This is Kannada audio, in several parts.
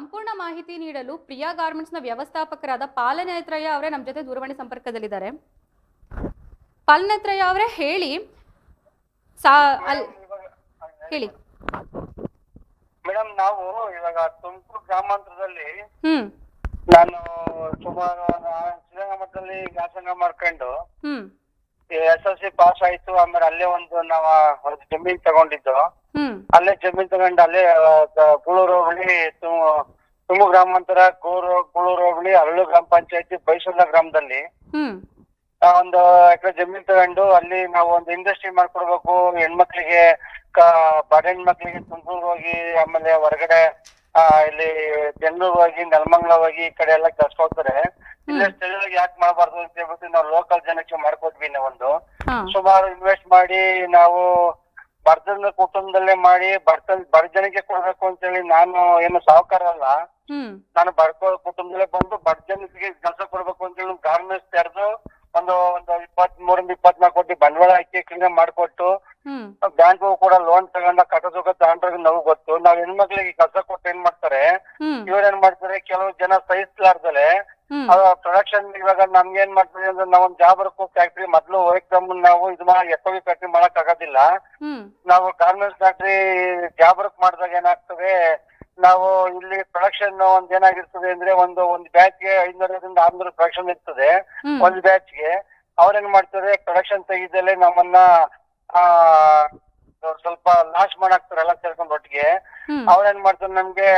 ಸಂಪೂರ್ಣ ಮಾಹಿತಿ ನೀಡಲು ಪ್ರಿಯಾ ಗಾರ್ಮೆಂಟ್ಸ್ನ ವ್ಯವಸ್ಥಾಪಕರಾದ ಪಾಲನೇತ್ರಯ್ಯ ಅವರೇ ನಮ್ಮ ಜೊತೆ ದೂರವಾಣಿ ಸಂಪರ್ಕದಲ್ಲಿದ್ದಾರೆ. ಪಾಲನೇತ್ರಯ್ಯ ಅವರೇ ಹೇಳಿ. ಹೇಳಿ ಮೇಡಮ್. ನಾವು ಇವಾಗ ತುಮಕೂರು ಗ್ರಾಮಾಂತರದಲ್ಲಿ ನಾನು ಸುಮಾರು ಶ್ರೀರಂಗಮಠದಲ್ಲಿ ವ್ಯಾಸಂಗ ಮಾಡ್ಕೊಂಡು SLC ಪಾಸ್ ಆಯ್ತು. ಆಮೇಲೆ ಅಲ್ಲೇ ನಾವು ಜಮೀನ್ ತಗೊಂಡಿದ್ದು. ಅಲ್ಲೇ ಜಮೀನ್ ತಗೊಂಡು ಅಲ್ಲೇ ಗೂಳೂರು ಹೋಬಳಿ ತುಮಕೂರು ಗ್ರಾಮಾಂತರ ಗೂಳೂರು ಹೋಬಳಿ ಅರಳು ಗ್ರಾಮ ಪಂಚಾಯತಿ ಬೈಸೂರ್ಲ ಗ್ರಾಮದಲ್ಲಿ ಒಂದು ಎಕರೆ ಜಮೀನ್ ತಗೊಂಡು ಅಲ್ಲಿ ನಾವು ಒಂದು ಇಂಡಸ್ಟ್ರಿ ಮಾಡ್ಕೊಡ್ಬೇಕು. ಹೆಣ್ಮಕ್ಳಿಗೆ ಬಡ ಹೆಣ್ಮಕ್ಳಿಗೆ ತುಮಕೂರು ಹೋಗಿ ಆಮೇಲೆ ಹೊರಗಡೆ ಇಲ್ಲಿ ಬೆಂಗಳೂರು ಹೋಗಿ ನೆಲಮಂಗಲ ಹೋಗಿ ಈ ಕಡೆ ಎಲ್ಲ ಕೆಲಸ ಹೋಗ್ತಾರೆ. ಇಲ್ಲೇ ಸ್ಥಳೀಯವಾಗಿ ಯಾಕೆ ಮಾಡಬಾರ್ದು ಅಂತ ಹೇಳ್ಬಿಟ್ಟು ನಾವು ಲೋಕಲ್ ಜನಕ್ಕೆ ಮಾಡ್ಕೊಟ್ವಿ. ಒಂದು ಸುಮಾರು ಇನ್ವೆಸ್ಟ್ ಮಾಡಿ ನಾವು ಬಡತನ ಕುಟುಂಬದಲ್ಲೇ ಮಾಡಿ ಬಡ ಜನಕ್ಕೆ ಕೊಡ್ಬೇಕು ಅಂತ ಹೇಳಿ ನಾನು ಏನು ಸಾಹುಕಾರ ಅಲ್ಲ. ನಾನು ಕುಟುಂಬದಲ್ಲೇ ಬಂದು ಬಡ ಜನಕ್ಕೆ ಕೆಲಸ ಕೊಡ್ಬೇಕು ಅಂತ ಹೇಳಿ ಗಾರ್ಮೆಂಟ್ಸ್ ತೆರೆದು ಒಂದು 23-24 ಕೋಟಿ ಬಂಡವಾಳ ಹಾಕಿ ಕ್ಲೀನ್ ಮಾಡ್ಕೊಟ್ಟು ಬ್ಯಾಂಕ್ ಕೂಡ ಲೋನ್ ತಗೊಂಡ ಕಟ್ಟೋದಕ್ಕೆ ತಗೊಂಡ್ರೆ ನಾವು ಗೊತ್ತು. ನಾವ್ ಹೆಣ್ಮಕ್ಳಿಗೆ ಕೆಲಸ ಕೊಟ್ಟು ಏನ್ ಮಾಡ್ತಾರೆ, ಇವ್ರೇನ್ ಮಾಡ್ತಾರೆ, ಕೆಲವು ಜನ ಸಹಿಸಲಾರ್ದಲೆ ಪ್ರೊಡಕ್ಷನ್ ಇವಾಗ ನಮ್ಗೆ ಏನ್ ಮಾಡ್ತೀವಿ ಅಂದ್ರೆ ನಾವೊಂದ್ ಜಾಬ್ ಫ್ಯಾಕ್ಟ್ರಿ ಮೊದ್ಲು ಹೋಗ್ತಮ್ಮ ನಾವು ಎಷ್ಟೊಂದು ಫ್ಯಾಕ್ಟ್ರಿ ಮಾಡಕ್ ಆಗೋದಿಲ್ಲ. ನಾವು ಗಾರ್ಮೆಂಟ್ಸ್ ಫ್ಯಾಕ್ಟ್ರಿ ಜಾಬ್ ವರ್ಕ್ ಮಾಡಿದಾಗ ಏನಾಗ್ತದೆ, ನಾವು ಇಲ್ಲಿ ಪ್ರೊಡಕ್ಷನ್ ಒಂದ್ ಏನಾಗಿರ್ತದೆ ಅಂದ್ರೆ ಒಂದು ಬ್ಯಾಚ್ಗೆ 500-600 ಪ್ರೊಡಕ್ಷನ್ ಇರ್ತದೆ. ಒಂದು ಬ್ಯಾಚ್ಗೆ ಅವ್ರೇನ್ ಮಾಡ್ತಾರೆ, ಪ್ರೊಡಕ್ಷನ್ ತೆಗಿದಲ್ಲೇ ನಮ್ಮನ್ನ ಸ್ವಲ್ಪ ಲಾಸ್ ಮಾಡಾಕ್ತಾರೆ ಎಲ್ಲ ಸೇರ್ಕೊಂಡ್ ಒಟ್ಟಿಗೆ. ಅವ್ರೇನ್ ಮಾಡ್ತಾರೆ, ನಮ್ಗೆ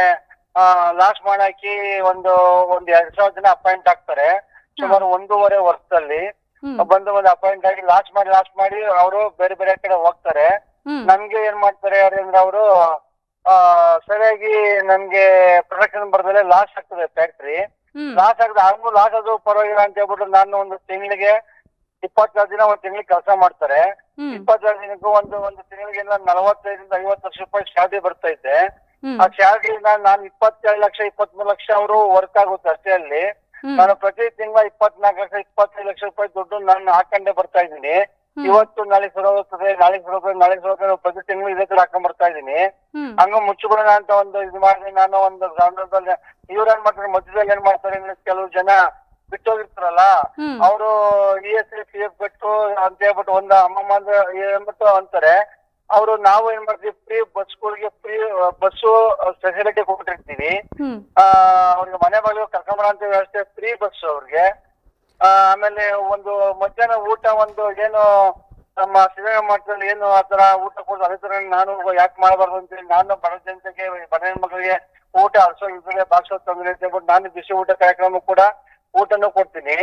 ಲಾಸ್ ಮಾಡಾಕಿ ಒಂದು 2,000 ಜನ ಅಪಾಯಿಂಟ್ ಆಗ್ತಾರೆ. ಸುಮಾರು 1.5 ವರ್ಷದಲ್ಲಿ ಬಂದು ಒಂದು ಅಪಾಯಿಂಟ್ ಆಗಿ ಲಾಸ್ ಮಾಡಿ ಅವರು ಬೇರೆ ಬೇರೆ ಕಡೆ ಹೋಗ್ತಾರೆ. ನಮ್ಗೆ ಏನ್ ಮಾಡ್ತಾರೆ ಅಂದ್ರೆ ಅವರು ಸರಿಯಾಗಿ ನಮ್ಗೆ ಪ್ರೊಡಕ್ಷನ್ ಬರ್ದಲೆ ಲಾಸ್ ಆಗ್ತದೆ ಫ್ಯಾಕ್ಟ್ರಿ. ಲಾಸ್ ಅದು ಪರವಾಗಿಲ್ಲ ಅಂತ ಹೇಳ್ಬಿಟ್ಟು ನಾನು ಒಂದು ತಿಂಗಳಿಗೆ 26 ದಿನ ಒಂದು ತಿಂಗಳಿಗೆ ಕೆಲಸ ಮಾಡ್ತಾರೆ. 26 ದಿನಕ್ಕೂ ಒಂದು ತಿಂಗಳಿಗೆ 45-50 ಲಕ್ಷ ರೂಪಾಯಿ ಸ್ಯಾಲರಿ ಬರ್ತಾ ಇದ್ದೆ. ಆ ಸ್ಯಾಲರಿ ನಾನು 27 ಲಕ್ಷ 23 ಲಕ್ಷ ಅವರು ವರ್ಕ್ ಆಗುತ್ತೆ ಅಷ್ಟೇ. ಅಲ್ಲಿ ನಾನು ಪ್ರತಿ ತಿಂಗಳ 24 ಲಕ್ಷ 25 ಲಕ್ಷ ರೂಪಾಯಿ ದುಡ್ಡು ನಾನು ಹಾಕೊಂಡೇ ಬರ್ತಾ ಇದ್ದೀನಿ. ಇವತ್ತು ನಾಳೆ ಶುರು ಹೋಗ್ತದೆ, ನಾಳೆ ಪ್ರತಿ ತಿಂಗಳು ಇದೇ ತರ ಹಾಕೊಂಡ್ ಬರ್ತಾ ಇದ್ದೀನಿ. ಹಂಗ ಮುಚ್ಚಿಬಿಡೋಣ ಅಂತ ಒಂದು ಇದು ಮಾಡಿ ನಾನು ಒಂದು ಗ್ರಾಮದಲ್ಲಿ ಇವ್ರೇನ್ ಮಾಡ್ತಾರೆ, ಮಧ್ಯದಲ್ಲಿ ಏನ್ ಮಾಡ್ತಾರೆ ಅಂದ್ರೆ ಕೆಲವು ಜನ ಬಿಟ್ಟೋಗಿರ್ತಾರಲ್ಲ, ಅವರು ESI PF ಬಿಟ್ಟು ಅಂತ ಹೇಳ್ಬಿಟ್ಟು ಒಂದು ಅಮ್ಮಮ್ಮ ಹೇಳ್ಬಿಟ್ಟು ಅಂತಾರೆ. ಅವರು ನಾವು ಏನ್ ಮಾಡ್ತೀವಿ, ಫ್ರೀ ಬಸ್ಗಳಿಗೆ ಫ್ರೀ ಬಸ್ಸು ಫೆಸಿಲಿಟಿ ಕೊಟ್ಟಿರ್ತೀವಿ. ಅವ್ರಿಗೆ ಮನೆ ಬಾಗಿಲು ಕರ್ಕೊಂಬರ ಅಂತ ವ್ಯವಸ್ಥೆ, ಫ್ರೀ ಬಸ್ ಅವ್ರಿಗೆ. ಆಮೇಲೆ ಒಂದು ಮಧ್ಯಾಹ್ನ ಊಟ ಏನು ನಮ್ಮ ಶ್ರೀರಂಗಮಠದಲ್ಲಿ ಏನು ಆತರ ಊಟ ಕೊಡೋದು, ಅದೇ ತರ ನಾನು ಯಾಕೆ ಮಾಡಬಾರ್ದು ಅಂತೇಳಿ ನಾನು ಬಡ ಜನತೆಗೆ ಬಡ ಹೆಣ್ಮಕ್ಳಿಗೆ ಊಟ ಅರ್ಸೋ ಇದ್ರೆ ಬಾಕ್ಸೋ ತೊಂದರೆ ಅಂತ ಹೇಳ್ಬಿಟ್ಟು ನಾನು ಬಿಸಿ ಊಟ ಕಾರ್ಯಕ್ರಮ ಕೂಡ ಊಟನೂ ಕೊಡ್ತೀನಿ.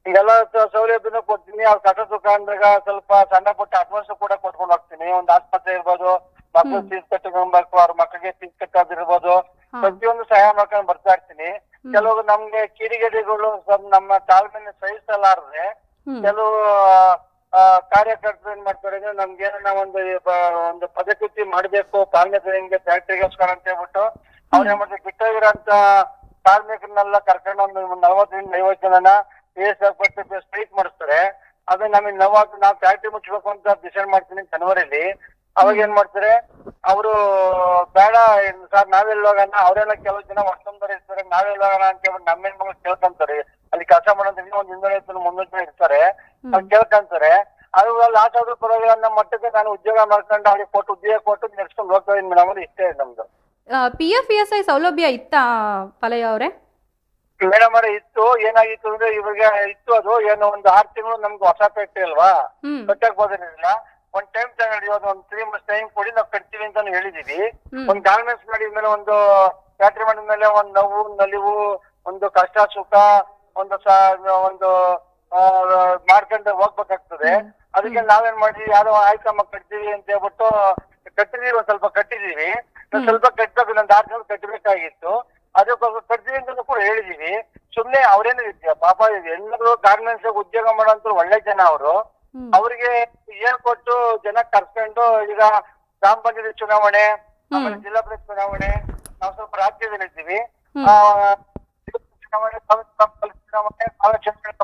ಈಗೆಲ್ಲ ಸೌಲಭ್ಯನೂ ಕೊಡ್ತೀನಿ. ಅವ್ರ ಕಷ್ಟ ಸುಖ ಅಂದಾಗ ಸ್ವಲ್ಪ ಸಣ್ಣ ಪುಟ್ಟ ಅಡ್ವಾನ್ಸ್ ಕೂಡ ಕೊಟ್ಕೊಂಡು ಹೋಗ್ತೀನಿ. ಒಂದು ಆಸ್ಪತ್ರೆ ಇರ್ಬೋದು, ಮಕ್ಳು ಫೀಸ್ ಕಟ್ಕೊಬೇಕು, ಅವ್ರ ಮಕ್ಕಳಿಗೆ ಫೀಸ್ ಕಟ್ಟೋದಿರ್ಬೋದು, ಪ್ರತಿಯೊಂದು ಸಹಾಯ ಮಾಡ್ಕೊಂಡು ಬರ್ತಾ ಇರ್ತೀನಿ. ಕೆಲವು ನಮ್ಗೆ ಕಿಡಿಗೇಡಿಗಳು ನಮ್ಮ ತಾಳ್ಮೆನ ಸಹಿಸಲಾರದೆ ಕೆಲವು ಕಾರ್ಯಕರ್ತರು ಏನ್ ಮಾಡ್ತಾರೆ ಅಂದ್ರೆ ನಮ್ಗೆ ನಾವು ಒಂದು ಪದಕೃತಿ ಮಾಡ್ಬೇಕು ಕಾರ್ಮಿಕರಿಗೆ ಫ್ಯಾಕ್ಟ್ರಿಗೋಸ್ಕರ ಅಂತ ಹೇಳ್ಬಿಟ್ಟು ಅವ್ರ ಏನ್ ಮಾಡ್ತಾರೆ, ಬಿಟ್ಟೋಗಿರೋಂತ ಕಾರ್ಮಿಕರನ್ನೆಲ್ಲ ಕರ್ಕೊಂಡು ಒಂದು 40-50 ಜನನ ಪಟ್ಟು ಸ್ಟ್ರೈಕ್ ಮಾಡಿಸ್ತಾರೆ. ಅದು ನಮಗೆ ನಾವು ಫ್ಯಾಕ್ಟ್ರಿ ಮುಚ್ಚಬೇಕು ಅಂತ ಡಿಸೈಡ್ ಮಾಡ್ತೀನಿ ಜನವರಿಲಿ. ಅವಾಗ ಏನ್ ಮಾಡ್ತಾರೆ ಅವರು, ಬೇಡ ಸರ್ ನಾವೆಲ್ಲ ಹೋಗೋಣ, ಅವರೆಲ್ಲ ಕೆಲವು ಜನ ವರ್ಷದವ್ರು ಇರ್ತಾರೆ, ನಾವೆಲ್ಲ ಹೋಗೋಣ ಅಂತ ಹೇಳ್ಬಿಟ್ಟು ನಮ್ಮ ಹೆಣ್ಮಕ್ಳು ಕೇಳ್ಕೊಂತಾರೆ. ಅಲ್ಲಿ ಕೆಲಸ ಮಾಡೋದ್ರಿಂದ ಒಂದು 250-300 ಜನ ಇರ್ತಾರೆ, ಅವ್ರು ಕೇಳ್ಕೊಂತಾರೆ. ಅದು ಲಾಸ್ ಆದ್ರೂ ಪರವಾಗಿಲ್ಲ ಅನ್ನೋ ಮಟ್ಟಕ್ಕೆ ನಾನು ಉದ್ಯೋಗ ಮಾಡ್ಕೊಂಡು ಅವ್ರಿಗೆ ಉದ್ಯೋಗ ಕೊಟ್ಟು ನೆಡ್ಸ್ಕೊಂಡು ಹೋಗ್ತಾ ಇದೀನಿ ಮೇಡಮ್. ಅದು ಇಷ್ಟೇ ನಮ್ದು. PF ESI ಸೌಲಭ್ಯ ಇತ್ತಾ ಪಾಲಯ್ಯ ಅವರೇ? ಮೇಡಮ್ ಅವರೇ ಇತ್ತು. ಏನಾಗಿತ್ತು ಅಂದ್ರೆ ಇವಾಗ ಇತ್ತು, ಅದು ಏನು ಒಂದು 6 ತಿಂಗಳು ನಮ್ಗೆ ಹೊಸ ಫ್ಯಾಕ್ಟ್ರಿ ಅಲ್ವಾ, ಕಟ್ಟಕ್ ಹೋದಿರಲಿಲ್ಲ. ಒಂದ್ ಟೈಮ್ ತಗೊಂಡು ಒಂದು 3 months ಟೈಮ್ ಕೊಡಿ, ನಾವು ಕಟ್ತೀವಿ ಅಂತ ಹೇಳಿದೀವಿ. ಒಂದ್ ಗಾರ್ಮೆಂಟ್ಸ್ ಮಾಡಿದ್ಮೇಲೆ, ಒಂದು ಫ್ಯಾಕ್ಟ್ರಿ ಮಾಡಿದ್ಮೇಲೆ ಒಂದು ನೋವು ನಲಿವು, ಒಂದು ಕಷ್ಟ ಸುಖ ಒಂದು ಮಾಡ್ಕೊಂಡು ಹೋಗ್ಬೇಕಾಗ್ತದೆ. ಅದಕ್ಕೆ ನಾವೇನ್ ಮಾಡಿದ್ವಿ, ಯಾರೋ ಆಯ್ತಮ್ಮ ಕಟ್ತೀವಿ ಅಂತ ಹೇಳ್ಬಿಟ್ಟು ಕಟ್ಟಿದೀವಿ. ಒಂದ್ ಸ್ವಲ್ಪ ಕಟ್ಟಿದೀವಿ, ಸ್ವಲ್ಪ ಕಟ್ಟಬೇಕು, ಇನ್ನೊಂದು 6 ತಿಂಗಳು ಕಟ್ಟಬೇಕಾಗಿತ್ತು. ಅದಕ್ಕೋಸ್ಕರ ಕಟ್ತೀವಿ ಅಂತ ಕೂಡ ಹೇಳಿದೀವಿ. ಸುಮ್ನೆ ಅವ್ರೇನು ಪಾಪ ಎಲ್ಲರೂ ಗಾರ್ಮೆಂಟ್ಸ್ ಉದ್ಯೋಗ ಮಾಡೋಂತ ಒಳ್ಳೆ ಜನ ಅವರು. ಅವ್ರಿಗೆ ಹೇಳ್ಕೊಟ್ಟು ಜನ ಕರ್ಸ್ಕೊಂಡು ಈಗ ಗ್ರಾಮ ಪಂಚಾಯತ್ ಚುನಾವಣೆ, ಆಮೇಲೆ ಜಿಲ್ಲಾ ಪರಿಷತ್ ಚುನಾವಣೆ, ನಾವು ಸ್ವಲ್ಪ ರಾಜ್ಯದಲ್ಲಿದ್ದೀವಿ. ಚುನಾವಣೆ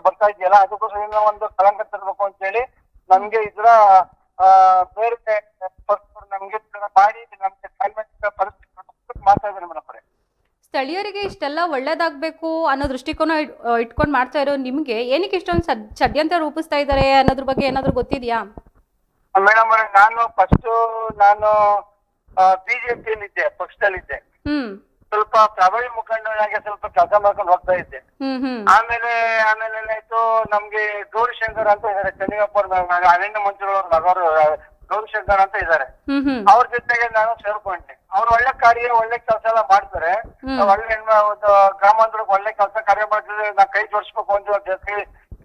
ಬರ್ತಾ ಇದೆಯಲ್ಲ, ಅದಕ್ಕೋಸ್ಕರ ಒಂದು ಕಳಂಕ ತರಬೇಕು ಅಂತ ಹೇಳಿ ನಮ್ಗೆ ಇದ್ರ ಬೇರೆ ನಮ್ಗೆ ಮಾಡಿ ನಮ್ಗೆ ಪರಿಸ್ಥಿತಿ ಮಾತಾಡಿದ್ರೆ ಮೇಡಮ್ ಅವರೇ. ಸ್ಥಳೀಯರಿಗೆ ಇಷ್ಟೆಲ್ಲ ಒಳ್ಳೇದಾಗಬೇಕು ಅನ್ನೋ ದೃಷ್ಟಿಕೋನ ಇಟ್ಕೊಂಡು ಮಾಡ್ತಾ ಇರೋ ನಿಮಗೆ ಏನಕ್ಕೆ ಇಷ್ಟೊಂದು ಷಡ್ಯಂತ್ರ ರೂಪಿಸ್ತಾ ಇದ್ದಾರೆ ಅನ್ನೋದ್ರ ಬಗ್ಗೆ ಏನಾದರೂ ಗೊತ್ತಿದೆಯಾ? ಮೇಡಮ್ ನಾನು ಬಿಜೆಪಿಯಲ್ಲಿದ್ದೆ, ಪಕ್ಷದಲ್ಲಿದ್ದೆ. ಸ್ವಲ್ಪ ಪ್ರಭಾವಿ ಮುಖಂಡನಾಗಿ ಸ್ವಲ್ಪ ಕೆಲಸ ಮಾಡ್ಕೊಂಡು ಹೋಗ್ತಾ ಇದ್ದೆ. ಆಮೇಲೆ ಏನಾಯ್ತು, ನಮ್ಗೆ ಗೌರಿಶಂಕರ್ ಅಂತ ಇದಾರೆ, ಚೆನ್ನಗಪ್ಪರ ಅರಣ್ಯ ಮಂತ್ರಿಗಳ ಮಗರು ಗೌರಿಶಂಕರ್ ಅಂತ ಇದಾರೆ. ಅವ್ರ ಜೊತೆಗೆ ನಾನು ಸೇರ್ಕೊಂಡೆ. ಅವ್ರು ಒಳ್ಳೆ ಕೆಲಸ ಎಲ್ಲ ಮಾಡ್ತಾರೆ. ಒಳ್ಳೆ ಒಂದು ಗ್ರಾಮಾಂತರಕ್ಕೆ ಒಳ್ಳೆ ಕೆಲಸ ಕಾರ್ಯ ಮಾಡ್ತಿದ್ರೆ ನಾ ಕೈ ಜೋಡಿಸ್ಬೇಕು ಅಂತ ಕೈ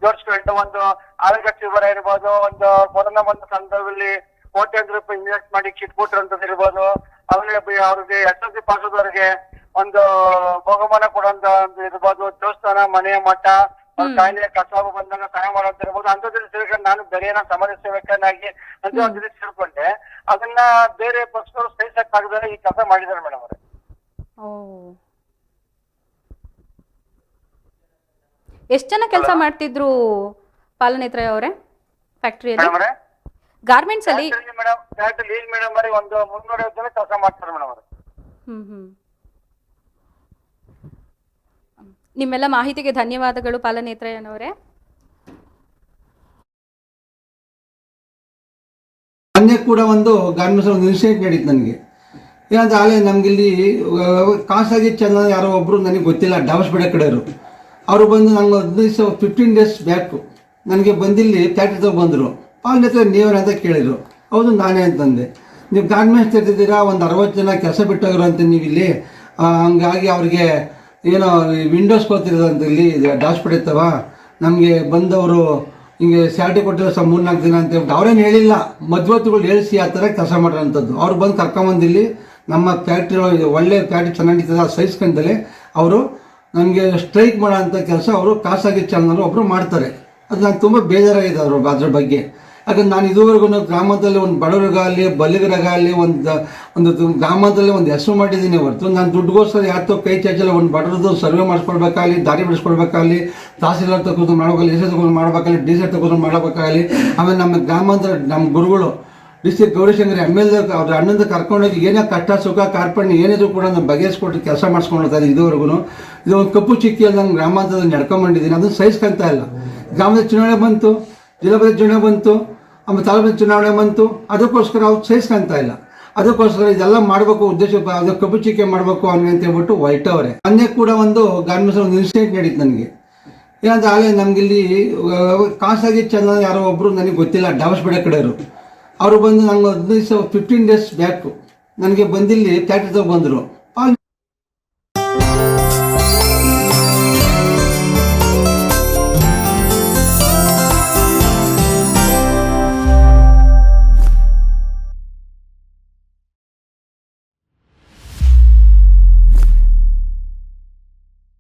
ಜೋಡಿಸ್ಕೊಂಡು ಒಂದು ಆರೋಗ್ಯ ಶಿಬಿರ ಇರ್ಬೋದು, ಒಂದು ಕೊರೋನಾ ಬಂದ ಸಂದರ್ಭದಲ್ಲಿ ಕೋಟ್ಯಾಂತರ ರೂಪಾಯಿ ಇನ್ವೆಸ್ಟ್ ಮಾಡಿ ಕಿಟ್ ಕೊಟ್ಟಿರೋಂಥದ್ದು ಇರ್ಬೋದು, ಆಮೇಲೆ ಅವ್ರಿಗೆ SSLC ಪಾಸ್ ಆದವ್ರಿಗೆ ಒಂದು ಬಹುಮಾನ ಕೊಡುವಂತ ಇರ್ಬೋದು, ದೇವಸ್ಥಾನ, ಮನೆಯ ಮಠ, ಕಾಯಿಲೆ ಕಸಾಬು ಬಂದಾಗ ಸಹಾಯ ಮಾಡೋಂತ ಇರ್ಬೋದು. ಅಂಥದ್ರಲ್ಲಿ ಸೇರ್ಕೊಂಡು ನಾನು ಬೇರೆ ಏನೋ ಸಮಾಜ ಸೇವಕನಾಗಿ ಅಂತ ಒಂದು ಸೇರ್ಕೊಂಡೆ. ಅದನ್ನ ಬೇರೆ ಪಕ್ಷದವರು ಸಹಿಸಕ್ಕಾಗದರೆ ಈ ಕೆಲಸ ಮಾಡಿದ್ದಾರೆ ಮೇಡಮ್ ಅವರೇ. ಎಷ್ಟು ಜನ ಕೆಲಸ ಮಾಡ್ತಿದ್ರು ಪಾಲನೇತ್ರಯ್ಯ ಅವರೇ ಫ್ಯಾಕ್ಟರಿಯಲ್ಲಿ, ಗಾರ್ಮೆಂಟ್ಸ್ ಅಲ್ಲಿ? ಮೇಡಮ್ ಅವರೇ ಒಂದು 350 ಜನ ಕೆಲಸ ಮಾಡ್ತಾರೆ ಮೇಡಮ್ ಅವರೇ. ನಿಮ್ಮೆಲ್ಲ ಮಾಹಿತಿಗೆ ಧನ್ಯವಾದಗಳು ಪಾಲನೇತ್ರಯ್ಯನವರೇ. ಮೊನ್ನೆ ಕೂಡ ಒಂದು ಗಾರ್ಮೆಂಟ್ಸ್ ಒಂದು ಇನ್ಸಿಡೆಂಟ್ ನಡೀತು ನನಗೆ. ಏನಂದ್ರೆ ಆಲೇ ನಮಗಿಲ್ಲಿ ಖಾಸಗಿ ಚಾನಲ್ ಯಾರೋ ಒಬ್ಬರು ನನಗೆ ಗೊತ್ತಿಲ್ಲ, ಡಾಬಸ್ಪೇಟೆ ಕಡೆಯವರು, ಅವರು ಬಂದು ನಂಗೆ 15 ಡೇಸ್ ಬ್ಯಾಕು ನನಗೆ ಬಂದಿಲ್ಲಿ ಫ್ಯಾಕ್ಟ್ರಿ ತಗೊ ಬಂದರು. ಪಾಲನೇತ್ರ ನೀವೇ ಅಂತ ಕೇಳಿದರು. ಹೌದು ನಾನೇ ಅಂತಂದೆ. ನೀವು ಗಾರ್ಮೆಂಟ್ಸ್ ತೆಗೆದಿದ್ದೀರಾ, ಒಂದು 60 ಜನ ಕೆಲಸ ಬಿಟ್ಟೋಗ್ರು ಅಂತ ನೀವು ಇಲ್ಲಿ, ಹಂಗಾಗಿ ಅವ್ರಿಗೆ ಏನೋ ವಿಂಡೋಸ್ ಕೊಡ್ತಿರೋದಂತ ಇಲ್ಲಿ ಡಾಬಸ್ಪೇಟೆ ಇತ್ತವ, ನಮಗೆ ಬಂದವರು ಹಿಂಗೆ ಸ್ಯಾಲ್ರಿ ಕೊಟ್ಟಿರೋ 3-4 ದಿನ ಅಂತ ಹೇಳ್ಬಿಟ್ಟು ಅವ್ರೇನು ಹೇಳಿಲ್ಲ, ಮಧ್ಯವರ್ತಿಗಳು ಹೇಳಿಸಿ ಆ ಥರ ಕೆಲಸ ಮಾಡೋಂಥದ್ದು. ಅವ್ರು ಬಂದು ಕರ್ಕೊಂಬಂದಿಲ್ಲಿ ನಮ್ಮ ಫ್ಯಾಕ್ಟ್ರಿ ಒಳ್ಳೆ ಫ್ಯಾಕ್ಟ್ರಿ ಚೆನ್ನಾಗಿರ್ತದೆ ಸಹಿಸ್ಕೊಂಡಲ್ಲಿ ಅವರು ನಮಗೆ ಸ್ಟ್ರೈಕ್ ಮಾಡೋ ಅಂಥ ಕೆಲಸ ಅವರು ಖಾಸಗಿ ಚಾನಲ್ ಒಬ್ಬರು ಮಾಡ್ತಾರೆ. ಅದು ನಂಗೆ ತುಂಬ ಬೇಜಾರಾಗಿದೆ ಅದ್ರ ಬಗ್ಗೆ. ಯಾಕಂದ್ರೆ ನಾನು ಇದುವರೆಗೂ ಗ್ರಾಮದಲ್ಲಿ ಒಂದು ಬಡವರಿಗಾಗಲಿ ಬಲ್ಲಿಗರಿಗಾಗಲಿ ಒಂದು ಗ್ರಾಮದಲ್ಲಿ ಒಂದು ಹೆಸರು ಮಾಡಿದ್ದೀನಿ ಹೊರತು ನಾನು ದುಡ್ಡುಗೋಸ್ಕರ ಯಾತೋ ಕೈ ಚಾಚಲ್ಲ ಒಂದು ಬಡವ್ರದ್ದು ಸರ್ವೆ ಮಾಡಿಸ್ಕೊಳ್ಬೇಕಾಗಲಿ, ದಾರಿ ಬಿಡಿಸ್ಕೊಳ್ಬೇಕಾಗಲಿ, ತಹಸೀಲ್ದಾರ್ ತಗೊಂಡು ಮಾಡಬೇಕಾಗಲಿ, ಎಸ್ ತಗೊಂಡು ಮಾಡಬೇಕಾಗಲಿ, DC ತಗೊಂಡು ಮಾಡಬೇಕಾಗಲಿ. ಆಮೇಲೆ ನಮ್ಮ ಗ್ರಾಮಾಂತರ ನಮ್ಮ ಗುರುಗಳು DC ಗೌರಿಶಂಕರ್ MLA ಅವ್ರ ಅಣ್ಣಂದ ಕರ್ಕೊಂಡೋಗಿ ಏನೇ ಕಷ್ಟ ಸುಖ ಕಾರ್ಪಣ್ಯ ಏನಿದ್ರು ಕೂಡ ನಾನು ಬಗೆಹರಿಸ್ಕೊಟ್ಟು ಕೆಲಸ ಮಾಡಿಸ್ಕೊಂಡು ಹೋಗ್ತಾರೆ. ಇದುವರೆಗೂ ಇದು ಒಂದು ಕಪ್ಪು ಚಿಕ್ಕಿಯಲ್ಲಿ ನಾನು ಗ್ರಾಮಾಂತರದಲ್ಲಿ ನಡ್ಕೊಂಡ್ಬಂದಿದ್ದೀನಿ. ಅದನ್ನು ಸಹಿಸ್ಕೊಂತ ಇಲ್ಲ. ಗ್ರಾಮದ ಚುನಾವಣೆ ಬಂತು, ಜಿಲ್ಲಾ ಪಂಚಾಯತ್ ಚುನಾವಣೆ ಬಂತು, ಆಮೇಲೆ ತಾಲೂಕು ಚುನಾವಣೆ ಬಂತು, ಅದಕ್ಕೋಸ್ಕರ ಅವ್ರು ಸಹಿಸ್ಕೊಂತ ಇಲ್ಲ. ಅದಕ್ಕೋಸ್ಕರ ಇದೆಲ್ಲ ಮಾಡಬೇಕು ಉದ್ದೇಶ, ಅದು ಕಪ್ಪು ಚಿಕ್ಕೆ ಮಾಡಬೇಕು ಅಂತ ಹೇಳ್ಬಿಟ್ಟು ಹೊರಟವ್ರೆ. ಮೊನ್ನೆ ಕೂಡ ಒಂದು ಗಾರ್ಮೆಂಟ್ಸ್ ಒಂದು ಇನ್ಸಿಡೆಂಟ್ ನಡೀತು ನನಗೆ. ಏನಂದ್ರೆ ಆಲೇ ನಮಗಿಲ್ಲಿ ಖಾಸಗಿ ಚಾನಲ್ ಯಾರೋ ಒಬ್ಬರು ನನಗೆ ಗೊತ್ತಿಲ್ಲ, ಡಾಬಸ್ಪೇಟೆ ಕಡೆಯವರು, ಅವರು ಬಂದು ನಂಗೆ 15 ಡೇಸ್ ಬ್ಯಾಕು ನನಗೆ ಬಂದಿಲ್ಲಿ ಫ್ಯಾಕ್ಟ್ರಿ ತಗೊ ಬಂದರು.